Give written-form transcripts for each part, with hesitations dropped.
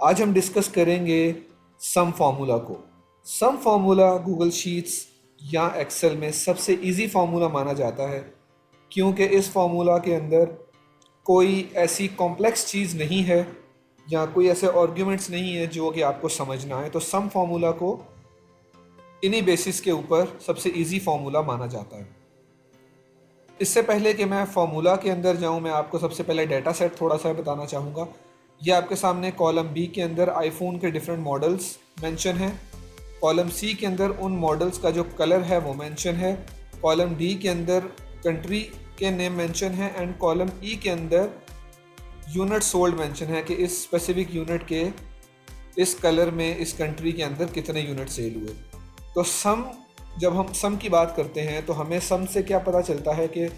आज हम डिस्कस करेंगे सम फार्मूला को। सम फार्मूला गूगल शीट्स या एक्सेल में सबसे इजी फार्मूला माना जाता है, क्योंकि इस फार्मूला के अंदर कोई ऐसी कॉम्प्लेक्स चीज़ नहीं है या कोई ऐसे आर्ग्यूमेंट्स नहीं है जो कि आपको समझना है। तो सम फार्मूला को इन्हीं बेसिस के ऊपर सबसे इजी फार्मूला माना जाता है। इससे पहले कि मैं फार्मूला के अंदर जाऊं, मैं आपको सबसे पहले डेटा सेट थोड़ा सा बताना चाहूँगा। ये आपके सामने कॉलम बी के अंदर आईफोन के डिफरेंट मॉडल्स मेंशन हैं। कॉलम सी के अंदर उन मॉडल्स का जो कलर है वो मेंशन है। कॉलम डी के अंदर कंट्री के नेम मेंशन है एंड कॉलम ई के अंदर यूनिट सोल्ड मेंशन है कि इस स्पेसिफिक यूनिट के इस कलर में इस कंट्री के अंदर कितने यूनिट सेल हुए। तो जब हम सम की बात करते हैं तो हमें सम से क्या पता चलता है कि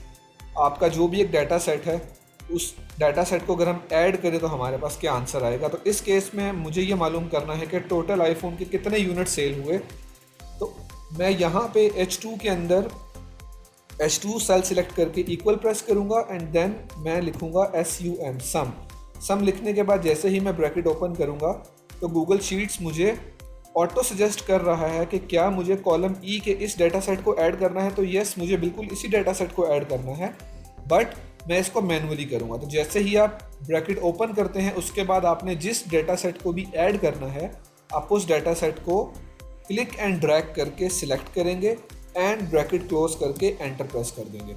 आपका जो भी एक डाटा सेट है, उस डाटा सेट को अगर हम ऐड करें तो हमारे पास क्या आंसर आएगा। तो इस केस में मुझे ये मालूम करना है कि टोटल आईफोन के कितने यूनिट सेल हुए। तो मैं यहाँ पे H2 के अंदर H2 सेल सिलेक्ट करके इक्वल प्रेस करूँगा एंड देन मैं लिखूँगा SUM सम लिखने के बाद जैसे ही मैं ब्रैकेट ओपन करूँगा तो गूगल शीट्स मुझे ऑटो सजेस्ट कर रहा है कि क्या मुझे कॉलम ई के इस डेटा सेट को ऐड करना है। तो यस, मुझे बिल्कुल इसी डेटा सेट को ऐड करना है, बट मैं इसको मैनुअली करूँगा। तो जैसे ही आप ब्रैकेट ओपन करते हैं उसके बाद आपने जिस डेटा सेट को भी ऐड करना है, आप उस डेटा सेट को क्लिक एंड ड्रैग करके सिलेक्ट करेंगे एंड ब्रैकेट क्लोज करके एंटर प्रेस कर देंगे।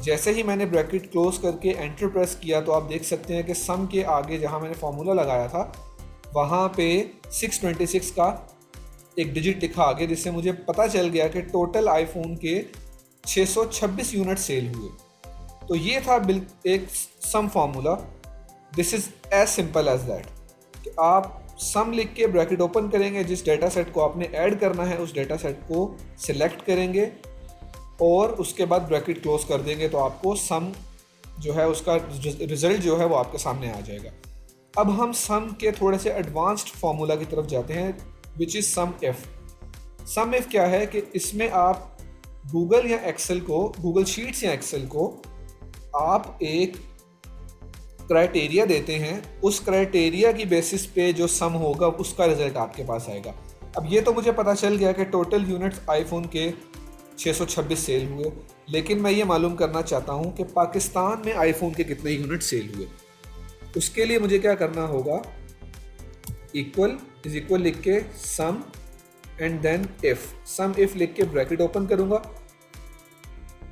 जैसे ही मैंने ब्रैकेट क्लोज करके एंटर प्रेस किया तो आप देख सकते हैं कि सम के आगे जहाँ मैंने फार्मूला लगाया था वहाँ पे 626 का एक डिजिट लिखा आगे, जिससे मुझे पता चल गया कि टोटल आईफोन के 626 यूनिट सेल हुए। तो ये था एक sum formula. This is as simple as that कि आप सम लिख के ब्रैकेट ओपन करेंगे, जिस डेटा सेट को आपने ऐड करना है उस डेटा सेट को सिलेक्ट करेंगे और उसके बाद ब्रैकेट क्लोज कर देंगे तो आपको सम जो है उसका रिजल्ट जो है वो आपके सामने आ जाएगा। अब हम सम के थोड़े से एडवांस्ड फार्मूला की तरफ जाते हैं, which is sum if. Sum if क्या है कि इसमें आप गूगल या एक्सेल को, गूगल शीट्स या एक्सेल को आप एक क्राइटेरिया देते हैं, उस क्राइटेरिया की बेसिस पे जो सम होगा उसका रिजल्ट आपके पास आएगा। अब ये तो मुझे पता चल गया कि टोटल यूनिट्स आईफोन के 626 सेल हुए, लेकिन मैं ये मालूम करना चाहता हूँ कि पाकिस्तान में आईफोन के कितने यूनिट सेल हुए। उसके लिए मुझे क्या करना होगा, इक्वल इज इक्वल लिख के sum and then if, sum if लिख के ब्रैकेट ओपन करूंगा।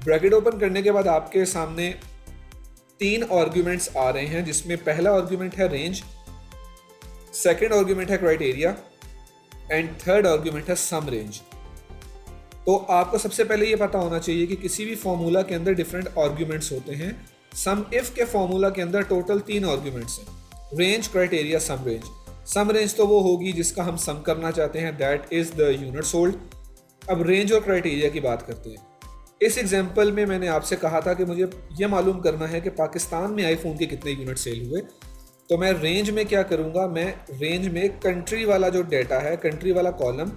ब्रैकेट ओपन करने के बाद आपके सामने 3 आर्ग्यूमेंट्स आ रहे हैं, जिसमें पहला आर्ग्यूमेंट है रेंज, सेकंड आर्ग्यूमेंट है क्राइटेरिया एंड थर्ड आर्ग्यूमेंट है सम रेंज। तो आपको सबसे पहले ये पता होना चाहिए कि किसी भी फॉर्मूला के अंदर डिफरेंट आर्ग्यूमेंट्स होते हैं। सम इफ के फॉर्मूला के अंदर टोटल 3 आर्ग्यूमेंट्स हैं, रेंज, क्राइटेरिया, सम रेंज। सम रेंज तो वो होगी जिसका हम सम करना चाहते हैं, that is the unit sold. अब रेंज और क्राइटेरिया की बात करते हैं। इस एग्जांपल में मैंने आपसे कहा था कि मुझे ये मालूम करना है कि पाकिस्तान में आईफोन के कितने यूनिट सेल हुए। तो मैं रेंज में क्या करूँगा, मैं रेंज में कंट्री वाला जो डेटा है, कंट्री वाला कॉलम,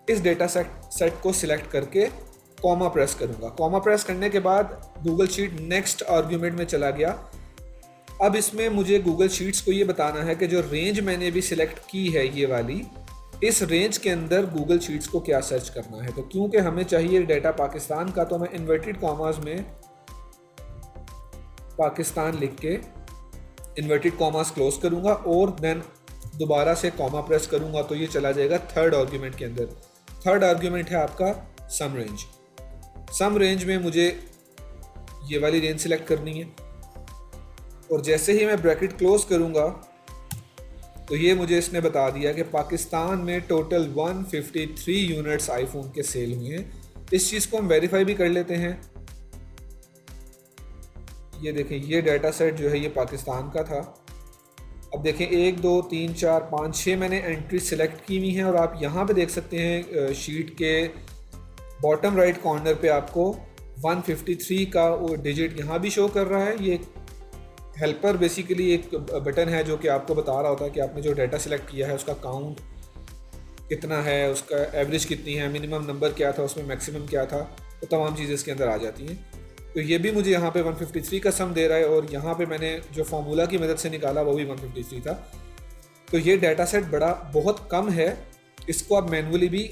इस डेटा सेट को सिलेक्ट करके कॉमा प्रेस करूँगा। कॉमा प्रेस करने के बाद गूगल शीट नेक्स्ट आर्ग्यूमेंट में चला गया। अब इसमें मुझे गूगल शीट्स को ये बताना है कि जो रेंज मैंने अभी सिलेक्ट की है ये वाली, इस रेंज के अंदर गूगल शीट्स को क्या सर्च करना है। तो क्योंकि हमें चाहिए डेटा पाकिस्तान का, तो मैं इन्वर्टेड कॉमास में पाकिस्तान लिख के इन्वर्टेड कॉमास क्लोज करूँगा और देन दोबारा से कॉमा प्रेस करूँगा तो ये चला जाएगा थर्ड आर्ग्यूमेंट के अंदर। थर्ड आर्ग्यूमेंट है आपका सम रेंज। सम रेंज में मुझे ये वाली रेंज सिलेक्ट करनी है और जैसे ही मैं ब्रैकेट क्लोज करूँगा तो ये मुझे इसने बता दिया कि पाकिस्तान में टोटल 153 यूनिट्स आईफोन के सेल हुए हैं। इस चीज़ को हम वेरीफाई भी कर लेते हैं। ये देखें, ये डाटा सेट जो है ये पाकिस्तान का था। अब देखें 1 2 3 4 5 6 मैंने एंट्री सेलेक्ट की हुई हैं और आप यहाँ पे देख सकते हैं शीट के बॉटम राइट कॉर्नर पे आपको 153 का वो डिजिट यहाँ भी शो कर रहा है। ये हेल्पर बेसिकली एक बटन है जो कि आपको बता रहा होता है कि आपने जो डाटा सेलेक्ट किया है उसका काउंट कितना है, उसका एवरेज कितनी है, मिनिमम नंबर क्या था, उसमें मैक्सिमम क्या था, तो तमाम चीज़ें इसके अंदर आ जाती हैं। तो ये भी मुझे यहाँ पे 153 का सम दे रहा है और यहाँ पे मैंने जो फार्मूला की मदद से निकाला वो भी 153 था। तो ये डाटा सेट बहुत कम है, इसको आप मैनुअली भी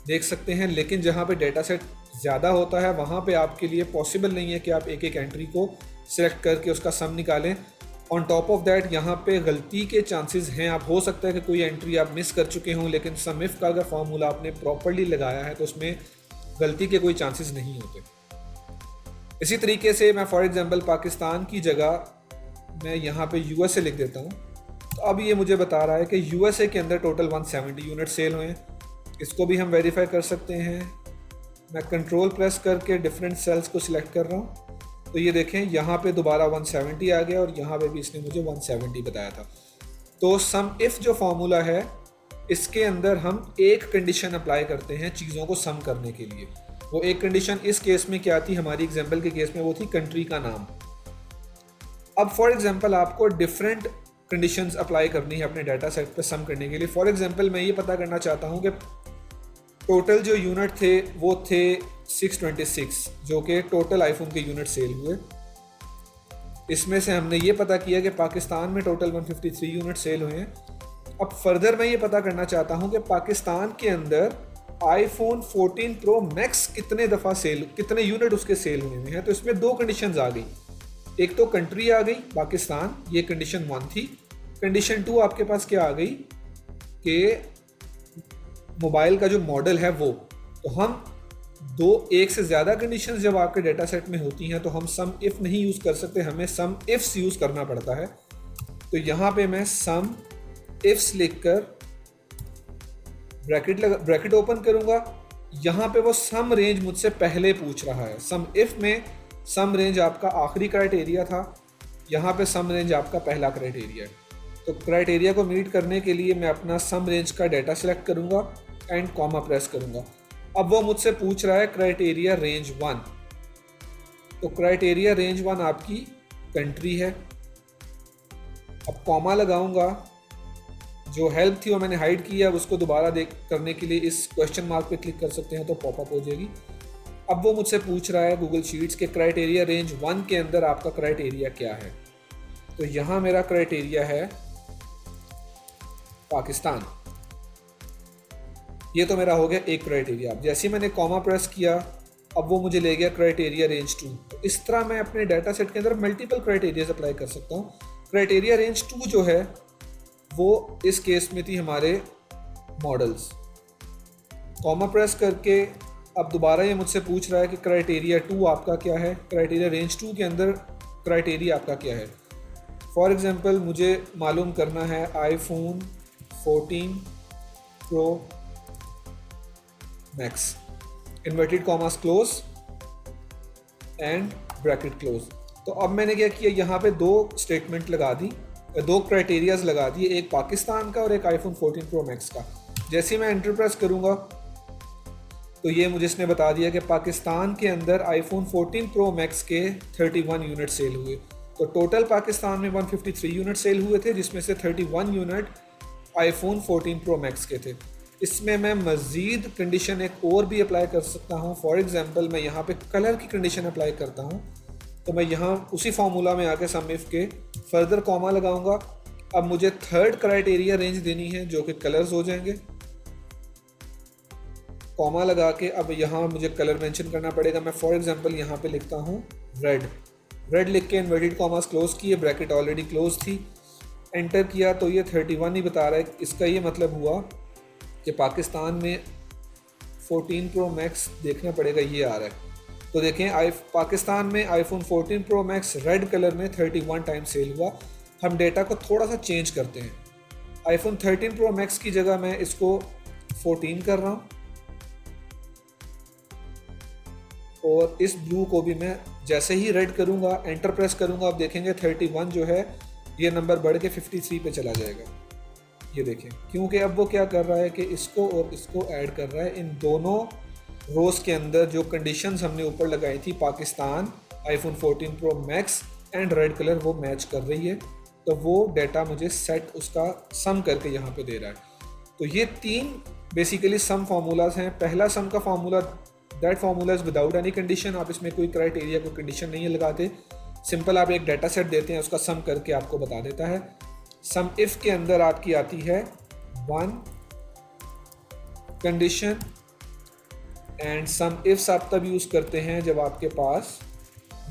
देख सकते हैं, लेकिन जहाँ पे डाटा सेट ज़्यादा होता है वहाँ पे आपके लिए पॉसिबल नहीं है कि आप एक एक एंट्री को सिलेक्ट करके उसका सम निकालें। ऑन टॉप ऑफ दैट यहाँ पे गलती के चांसेस हैं, आप हो सकता है कि कोई एंट्री आप मिस कर चुके हों, लेकिन सम इफ का अगर फार्मूला आपने प्रॉपरली लगाया है तो उसमें गलती के कोई चांसेस नहीं होते। इसी तरीके से मैं फॉर एग्जांपल पाकिस्तान की जगह मैं यहाँ पे यूएसए लिख देता हूँ। तो अब ये मुझे बता रहा है कि यूएसए के अंदर टोटल 170 यूनिट सेल हुए हैं। इसको भी हम वेरीफाई कर सकते हैं। मैं कंट्रोल प्रेस करके डिफरेंट सेल्स को सिलेक्ट कर रहा हूँ, तो ये देखें यहाँ पे दोबारा 170 आ गया और यहाँ पे भी इसने मुझे 170 बताया था। तो सम इफ़ जो फार्मूला है इसके अंदर हम एक कंडीशन अप्लाई करते हैं चीज़ों को सम करने के लिए। वो एक कंडीशन इस केस में क्या थी, हमारी एग्जाम्पल के केस में वो थी कंट्री का नाम। अब फॉर एग्जाम्पल आपको डिफरेंट कंडीशंस अप्लाई करनी है अपने डाटा सेट पे सम करने के लिए। फॉर एग्जाम्पल मैं ये पता करना चाहता हूँ कि टोटल जो यूनिट थे वो थे 626, जो कि टोटल आईफोन के यूनिट सेल हुए। इसमें से हमने ये पता किया कि पाकिस्तान में टोटल 153 यूनिट सेल हुए हैं। अब फर्दर मैं ये पता करना चाहता हूँ कि पाकिस्तान के अंदर आईफोन 14 प्रो मैक्स कितने यूनिट उसके सेल हुए हैं। तो इसमें दो कंडीशंस आ गई, एक तो कंट्री आ गई पाकिस्तान, ये कंडीशन 1 थी। कंडीशन 2 आपके पास क्या आ गई कि मोबाइल का जो मॉडल है वो। तो हम एक से ज़्यादा कंडीशंस जब आपके डाटा सेट में होती हैं तो हम सम इफ़ नहीं यूज़ कर सकते, हमें सम इफ्स यूज़ करना पड़ता है। तो यहाँ पे मैं सम इफ्स लिखकर ब्रैकेट ओपन करूँगा। यहाँ पे वो सम रेंज मुझसे पहले पूछ रहा है। सम इफ़ में सम रेंज आपका आखिरी क्राइटेरिया था, यहाँ पे सम रेंज आपका पहला क्राइटेरिया है। तो क्राइटेरिया को मीट करने के लिए मैं अपना सम रेंज का डाटा सेलेक्ट करूँगा एंड कॉमा प्रेस करूँगा। अब वो मुझसे पूछ रहा है क्राइटेरिया रेंज 1। तो क्राइटेरिया रेंज 1 आपकी कंट्री है। अब कॉमा लगाऊंगा, जो हेल्प थी वो मैंने हाइड किया, अब उसको दोबारा करने के लिए इस क्वेश्चन मार्क पे क्लिक कर सकते हैं तो पॉपअप हो जाएगी। अब वो मुझसे पूछ रहा है गूगल शीट्स के क्राइटेरिया रेंज 1 के अंदर आपका क्राइटेरिया क्या है। तो यहाँ मेरा क्राइटेरिया है पाकिस्तान। ये तो मेरा हो गया एक क्राइटेरिया। जैसे ही मैंने कॉमा प्रेस किया अब वो मुझे ले गया क्राइटेरिया रेंज 2। तो इस तरह मैं अपने डाटा सेट के अंदर मल्टीपल क्राइटेरियाज अप्लाई कर सकता हूँ। क्राइटेरिया रेंज 2 जो है वो इस केस में थी हमारे मॉडल्स। कॉमा प्रेस करके अब दोबारा ये मुझसे पूछ रहा है कि क्राइटेरिया 2 आपका क्या है, क्राइटेरिया रेंज 2 के अंदर क्राइटेरिया आपका क्या है। फॉर एग्जांपल मुझे मालूम करना है iPhone 14 pro max, inverted commas close and bracket close. तो अब मैंने क्या किया, यहाँ पे दो स्टेटमेंट लगा दी, दो क्राइटेरियाज लगा दिए, एक पाकिस्तान का और एक आईफोन 14 प्रो मैक्स का। जैसे ही मैं एंटर प्रेस करूँगा तो ये मुझे इसने बता दिया कि पाकिस्तान के अंदर आईफोन 14 प्रो मैक्स के 31 यूनिट सेल हुए। तो टोटल पाकिस्तान में 153 यूनिट सेल हुए थे, जिसमें से 31 यूनिट आईफोन 14 प्रो मैक्स के थे। इसमें मैं मज़ीद कंडीशन एक और भी अप्लाई कर सकता हूँ। फॉर एग्जांपल मैं यहाँ पे कलर की कंडीशन अप्लाई करता हूँ। तो मैं यहाँ उसी फार्मूला में आके सम इफ के फर्दर कॉमा लगाऊंगा। अब मुझे थर्ड क्राइटेरिया रेंज देनी है जो कि कलर्स हो जाएंगे। कॉमा लगा के अब यहाँ मुझे कलर मेंशन करना पड़ेगा। मैं फॉर एग्जांपल यहाँ पे लिखता हूँ रेड लिख के इन्वर्टेड कॉमास क्लोज किए, ब्रैकेट ऑलरेडी क्लोज थी, एंटर किया तो ये 31 ही बता रहा है। इसका ये मतलब हुआ कि पाकिस्तान में 14 प्रो मैक्स देखना पड़ेगा, ये आ रहा है। तो देखें पाकिस्तान में iPhone 14 pro max red colour में 31 टाइम सेल हुआ। हम डेटा को थोड़ा सा चेंज करते हैं। आईफोन 13 प्रो मैक्स की जगह मैं इसको 14 कर रहा हूँ और इस ब्लू को भी मैं जैसे ही रेड करूँगा, एंटर प्रेस करूँगा, आप देखेंगे 31 जो है ये नंबर बढ़ के 53 पे चला जाएगा। ये देखें, क्योंकि अब वो क्या कर रहा है कि इसको और इसको ऐड कर रहा है। इन दोनों रोज़ के अंदर जो कंडीशंस हमने ऊपर लगाई थी, Pakistan, iPhone 14 pro max and red colour, वो मैच कर रही है। तो वो डाटा मुझे सेट उसका सम करके यहाँ पे दे रहा है। तो ये तीन बेसिकली सम फार्मूलाज हैं। पहला सम का formula, that formula is without any condition. आप इसमें कोई क्राइटेरिया, कोई कंडीशन नहीं लगाते, सिंपल आप एक डाटा सेट देते हैं, उसका सम करके आपको बता देता है। सम इफ के अंदर आपकी आती है one condition, and some ifs आप तब यूज़ करते हैं जब आपके पास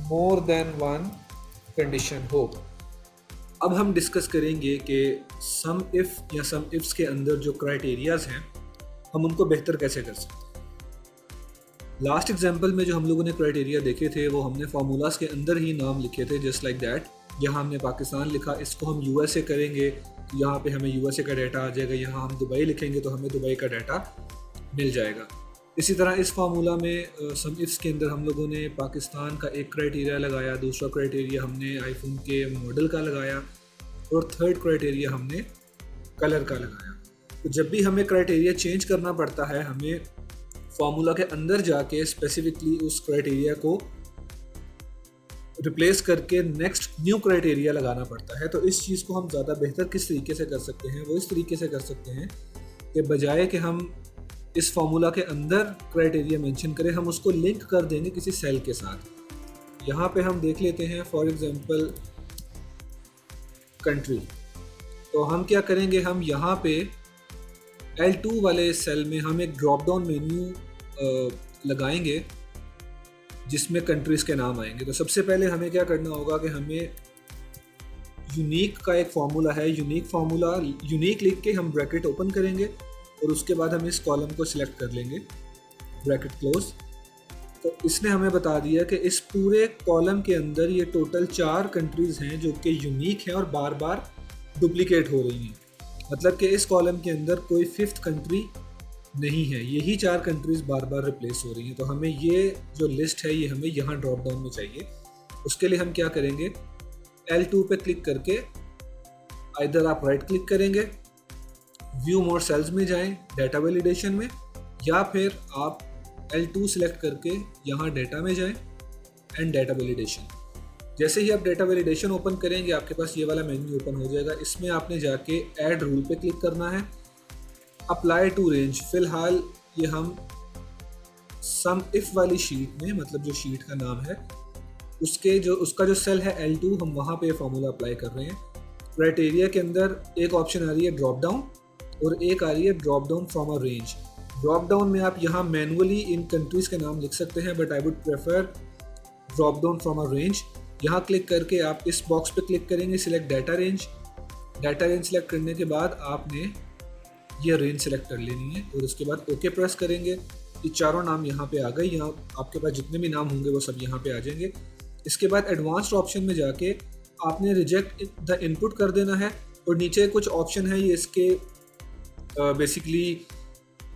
मोर देन वन कंडीशन हो। अब हम डिस्कस करेंगे कि सम इफ या सम इफ्स के अंदर जो क्राइटेरियाज हैं हम उनको बेहतर कैसे कर सकते हैं। लास्ट एग्जांपल में जो हम लोगों ने क्राइटेरिया देखे थे वो हमने फार्मूलाज के अंदर ही नाम लिखे थे, जस्ट लाइक दैट। यहाँ हमने पाकिस्तान लिखा, इसको हम यूएसए करेंगे तो यहाँ पे हमें यूएसए का डाटा आ जाएगा। यहाँ हम दुबई लिखेंगे तो हमें दुबई का डाटा मिल जाएगा। इसी तरह इस फार्मूला में सम इफ्स के अंदर हम लोगों ने पाकिस्तान का एक क्राइटेरिया लगाया, दूसरा क्राइटेरिया हमने आईफोन के मॉडल का लगाया और थर्ड क्राइटेरिया हमने कलर का लगाया। तो जब भी हमें क्राइटेरिया चेंज करना पड़ता है हमें फार्मूला के अंदर जाके स्पेसिफिकली उस क्राइटेरिया को रिप्लेस करके नेक्स्ट न्यू क्राइटेरिया लगाना पड़ता है। तो इस चीज़ को हम ज़्यादा बेहतर किस तरीके से कर सकते हैं, वो इस तरीके से कर सकते हैं कि बजाय कि हम इस फार्मूला के अंदर क्राइटेरिया मेंशन करें, हम उसको लिंक कर देंगे किसी सेल के साथ। यहाँ पे हम देख लेते हैं फॉर एग्जांपल कंट्री। तो हम क्या करेंगे, हम यहाँ पे L2 वाले सेल में हम एक ड्रॉप डाउन मेन्यू लगाएंगे जिसमें कंट्रीज़ के नाम आएंगे। तो सबसे पहले हमें क्या करना होगा कि हमें यूनिक का एक फार्मूला है, यूनिक लिख के हम ब्रैकेट ओपन करेंगे और उसके बाद हम इस कॉलम को सिलेक्ट कर लेंगे, ब्रैकेट क्लोज। तो इसने हमें बता दिया कि इस पूरे कॉलम के अंदर ये टोटल 4 कंट्रीज़ हैं जो कि यूनिक हैं और बार बार डुप्लीकेट हो रही हैं। मतलब कि इस कॉलम के अंदर कोई 5th कंट्री नहीं है, यही 4 कंट्रीज़ बार बार रिप्लेस हो रही हैं। तो हमें ये जो लिस्ट है ये हमें यहाँ ड्रॉप डाउन में चाहिए। उसके लिए हम क्या करेंगे, L2 पे क्लिक करके इधर आप राइट क्लिक करेंगे, व्यू मोर सेल्स में जाएं, डाटा वैलिडेशन में, या फिर आप L2 सेलेक्ट करके यहाँ डाटा में जाएं एंड डाटा वैलिडेशन। जैसे ही आप डाटा वैलिडेशन ओपन करेंगे आपके पास ये वाला मेन्यू ओपन हो जाएगा। इसमें आपने जाके ऐड रूल पे क्लिक करना है, अप्लाई टू रेंज। फिलहाल ये हम सम इफ वाली शीट में, मतलब जो शीट का नाम है उसका जो सेल है L2, हम वहाँ पे फार्मूला अप्लाई कर रहे हैं। क्राइटेरिया के अंदर एक ऑप्शन आ रही है ड्रॉप डाउन और एक आ रही है drop down from a range. Drop down में आप यहाँ मैनुअली इन कंट्रीज़ के नाम लिख सकते हैं, but I would prefer drop down from a range. यहाँ क्लिक करके आप इस बॉक्स पे क्लिक करेंगे, select data range. Data range select करने के बाद आपने ये रेंज सेलेक्ट कर लेनी है और उसके बाद ओके प्रेस करेंगे। ये चारों नाम यहाँ पे आ गए, यहाँ आपके पास जितने भी नाम होंगे वो सब यहाँ पे आ जाएंगे। इसके बाद एडवांस्ड ऑप्शन में जाके आपने रिजेक्ट द इनपुट कर देना है और नीचे कुछ ऑप्शन है, ये इसके बेसिकली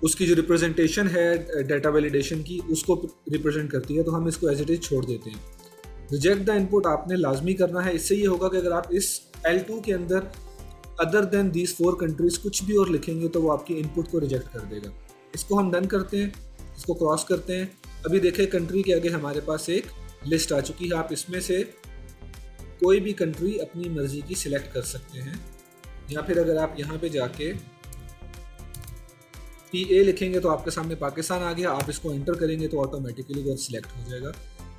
उसकी जो रिप्रेजेंटेशन है डाटा वैलिडेशन की उसको रिप्रेजेंट करती है, तो हम इसको एज इट इज छोड़ देते हैं। रिजेक्ट द इनपुट आपने लाजमी करना है। इससे ये होगा कि अगर आप इस L2 के अंदर अदर देन दीज 4 कंट्रीज कुछ भी और लिखेंगे तो वो आपकी इनपुट को रिजेक्ट कर देगा। इसको हम डन करते हैं, इसको क्रॉस करते हैं। अभी देखें कंट्री के आगे हमारे पास एक लिस्ट आ चुकी है, आप इसमें से कोई भी कंट्री अपनी मर्जी की सिलेक्ट कर सकते हैं। या फिर अगर आप यहाँ पे जाके PA लिखेंगे तो आपके सामने पाकिस्तान आ गया, आप इसको एंटर करेंगे तो ऑटोमेटिकली वो सिलेक्ट हो जाएगा।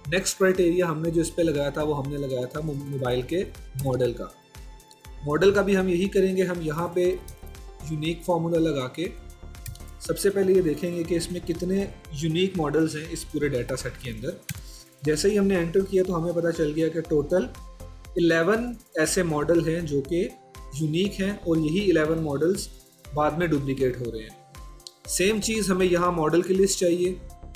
नेक्स्ट क्राइटेरिया हमने जो इस पे लगाया था वो हमने लगाया था मोबाइल के मॉडल का। मॉडल का भी हम यही करेंगे, हम यहाँ पे यूनिक फार्मूला लगा के सबसे पहले ये देखेंगे कि इसमें कितने यूनिक मॉडल्स हैं इस पूरे डाटा सेट के अंदर। जैसे ही हमने एंटर किया तो हमें पता चल गया कि टोटल 11 ऐसे मॉडल हैं जो कि यूनिक हैं और यही 11 मॉडल्स बाद में डुप्लीकेट हो रहे हैं। सेम चीज़ हमें यहाँ मॉडल की लिस्ट चाहिए,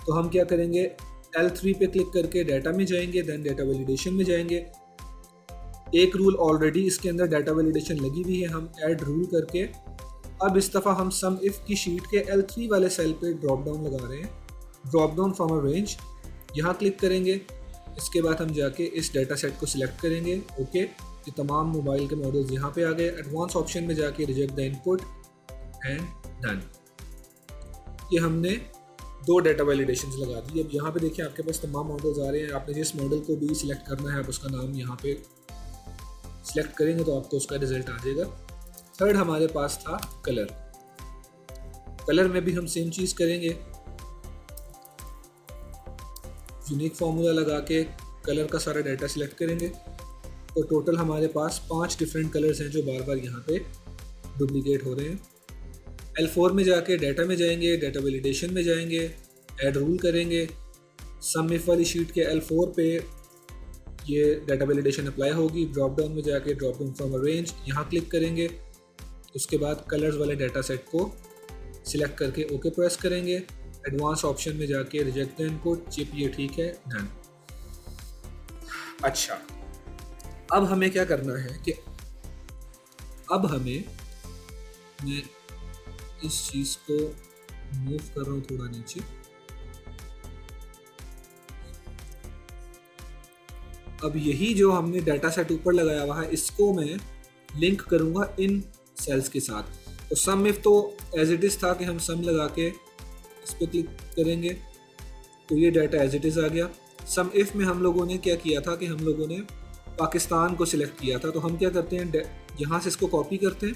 तो हम क्या करेंगे, L3 पे क्लिक करके डाटा में जाएंगे, देन डाटा वैलिडेशन में जाएंगे। एक रूल ऑलरेडी इसके अंदर डाटा वैलिडेशन लगी हुई है, हम ऐड रूल करके अब इस दफ़ा हम सम इफ की शीट के L3 वाले सेल पे ड्रॉप डाउन लगा रहे हैं, drop down from a range. यहाँ क्लिक करेंगे, इसके बाद हम जाके इस डाटा सेट को सिलेक्ट करेंगे। ओके, ये तमाम मोबाइल के मॉडल्स यहाँ पे आ गए। एडवांस ऑप्शन में जाके reject the input and done. ये हमने 2 डाटा वैलिडेशंस लगा दी। अब यहाँ पे देखिए आपके पास तमाम मॉडल्स आ रहे हैं, आपने जिस मॉडल को भी सिलेक्ट करना है आप उसका नाम यहाँ पे सिलेक्ट करेंगे तो आपको उसका रिजल्ट आ जाएगा। थर्ड हमारे पास था कलर। कलर में भी हम सेम चीज़ करेंगे, यूनिक फार्मूला लगा के कलर का सारा डाटा सिलेक्ट करेंगे। तो टोटल हमारे पास 5 डिफरेंट कलर्स हैं जो बार बार यहाँ पे डुप्लीकेट हो रहे हैं। L4 में जाके डाटा में जाएंगे, डाटा वैलिडेशन में जाएंगे, ऐड रूल करेंगे। सम इफ वाली शीट के L4 पे ये डाटा वैलिडेशन अप्लाई होगी। ड्रॉप डाउन में जाके drop down from a range यहाँ क्लिक करेंगे। उसके बाद कलर्स वाले डाटा सेट को सिलेक्ट करके ओके प्रेस करेंगे। एडवांस ऑप्शन में जाके रिजेक्ट द इनपुट, चिप ये ठीक है, डन। अच्छा, अब हमें क्या करना है कि अब हमें, मैं इस चीज़ को मूव कर रहा हूँ थोड़ा नीचे, अब यही जो हमने डाटा सेट ऊपर लगाया हुआ है इसको मैं लिंक करूँगा इन सेल्स के साथ। तो सम इफ तो एज इट इज़ था कि हम सम लगा के इस पर क्लिक करेंगे तो ये डाटा एज इट इज़ आ गया। सम इफ में हम लोगों ने क्या किया था कि हम लोगों ने पाकिस्तान को सिलेक्ट किया था, तो हम क्या करते हैं, यहाँ से इसको कॉपी करते हैं,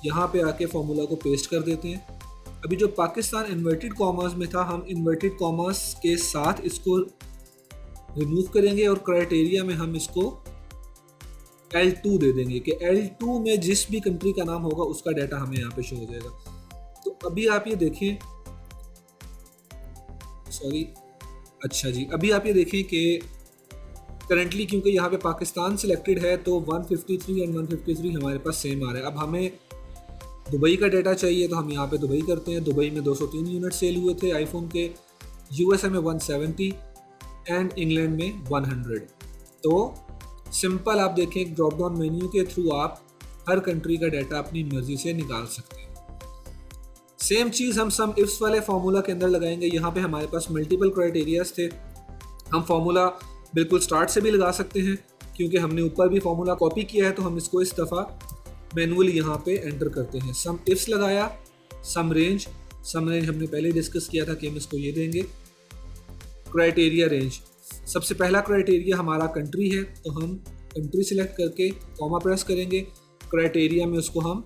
यहाँ पे आके फॉर्मूला को पेस्ट कर देते हैं। अभी जो पाकिस्तान इन्वर्टेड कॉमर्स में था, हम इन्वर्टेड कॉमर्स के साथ इसको रिमूव करेंगे और क्राइटेरिया में हम इसको L2 दे देंगे कि L2 में जिस भी कंट्री का नाम होगा उसका डाटा हमें यहाँ पे शो हो जाएगा। तो अभी आप ये देखें, सॉरी, अच्छा जी, अभी आप ये देखें कि करंटली क्योंकि यहाँ पे पाकिस्तान सिलेक्टेड है तो 153 एंड 153 हमारे पास सेम आ रहा है। अब हमें दुबई का डाटा चाहिए तो हम यहाँ पे दुबई करते हैं। दुबई में 203 यूनिट सेल हुए थे आईफोन के, यूएसए में 170 एंड इंग्लैंड में 100। तो सिंपल आप देखें, ड्रॉप डाउन मेन्यू के थ्रू आप हर कंट्री का डाटा अपनी मर्जी से निकाल सकते हैं। सेम चीज़ हम सम इफ्स वाले फार्मूला के अंदर लगाएंगे। यहाँ पे हमारे पास मल्टीपल क्राइटेरियाज थे। हम फार्मूला बिल्कुल स्टार्ट से भी लगा सकते हैं, क्योंकि हमने ऊपर भी फार्मूला कॉपी किया है तो हम इसको इस दफ़ा मैनुअली यहाँ पे एंटर करते हैं। सम इफ्स लगाया, सम रेंज हमने पहले डिस्कस किया था कि हम इसको ये देंगे। क्राइटेरिया रेंज, सबसे पहला क्राइटेरिया हमारा कंट्री है तो हम कंट्री सिलेक्ट करके कॉमा प्रेस करेंगे। क्राइटेरिया में उसको हम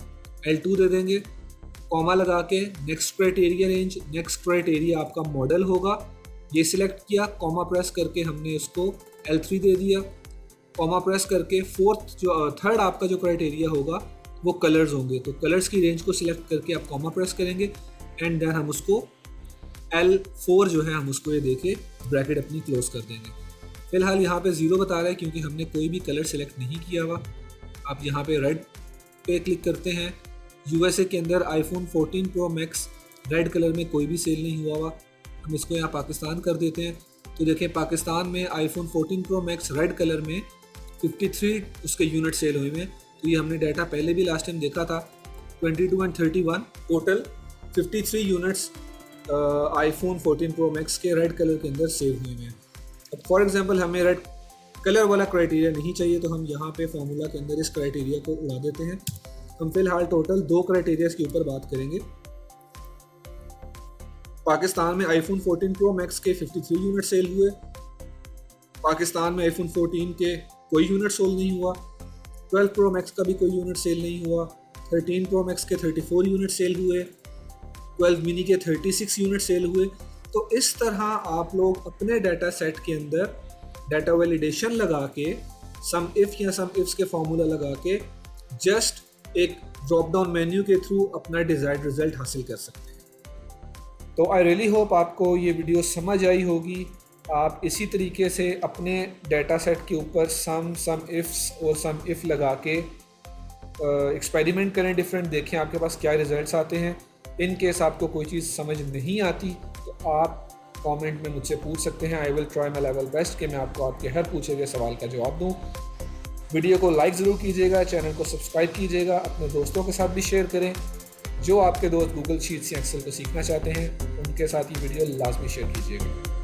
L2 दे देंगे, कॉमा लगा के next criteria range, next criteria आपका मॉडल होगा, ये सिलेक्ट किया, कॉमा प्रेस करके हमने उसको L3 दे दिया, कॉमा प्रेस करके थर्ड आपका जो क्राइटेरिया होगा वो कलर्स होंगे, तो कलर्स की रेंज को सिलेक्ट करके आप कॉमा प्रेस करेंगे एंड देन हम उसको L4 जो है हम उसको ये देके ब्रैकेट अपनी क्लोज कर देंगे। फिलहाल यहाँ पे 0 बता रहा है क्योंकि हमने कोई भी कलर सिलेक्ट नहीं किया हुआ। आप यहाँ पे रेड पे क्लिक करते हैं। यूएसए के अंदर iPhone 14 pro max red colour में कोई भी सेल नहीं हुआ हुआ। हम इसको यहाँ पाकिस्तान कर देते हैं तो देखें पाकिस्तान में iPhone 14 pro max red colour में 53 उसके यूनिट सेल हुए हैं। तो ये हमने डाटा पहले भी लास्ट टाइम देखा था। 22 and 31 total 53 units iPhone 14 pro max के रेड कलर के अंदर सेव हुए हैं। अब फॉर एग्जांपल हमें रेड कलर वाला क्राइटेरिया नहीं चाहिए तो हम यहाँ पे फॉर्मूला के अंदर इस क्राइटेरिया को उड़ा देते हैं। हम फिलहाल टोटल 2 क्राइटेरियाज के ऊपर बात करेंगे। पाकिस्तान में आईफोन 14 प्रो मैक्स के 53 यूनिट सेल हुए। पाकिस्तान में आईफोन 14 के कोई यूनिट सोल नहीं हुआ। 12 प्रो मैक्स का भी कोई यूनिट सेल नहीं हुआ। 13 प्रो मैक्स के 34 यूनिट सेल हुए। 12 मिनी के 36 यूनिट सेल हुए। तो इस तरह आप लोग अपने डाटा सेट के अंदर डाटा वैलिडेशन लगा के सम इफ या सम इफ्स के फॉर्मूला लगा के जस्ट एक ड्रॉप डाउन मेन्यू के थ्रू अपना डिजायर्ड रिजल्ट हासिल कर सकते हैं। तो आई रियली होप आपको ये वीडियो समझ आई होगी। आप इसी तरीके से अपने डाटा सेट के ऊपर सम इफ्स और सम इफ लगा के एक्सपेरिमेंट करें, डिफरेंट, देखें आपके पास क्या रिजल्ट्स आते हैं। इन केस आपको कोई चीज़ समझ नहीं आती तो आप कमेंट में मुझसे पूछ सकते हैं। I will try my level best कि मैं आपको आपके हर पूछे गए सवाल का जवाब दूं। वीडियो को लाइक ज़रूर कीजिएगा, चैनल को सब्सक्राइब कीजिएगा, अपने दोस्तों के साथ भी शेयर करें। जो आपके दोस्त गूगल शीट्स या एक्सेल को सीखना चाहते हैं उनके साथ ये वीडियो लाजमी शेयर कीजिएगा।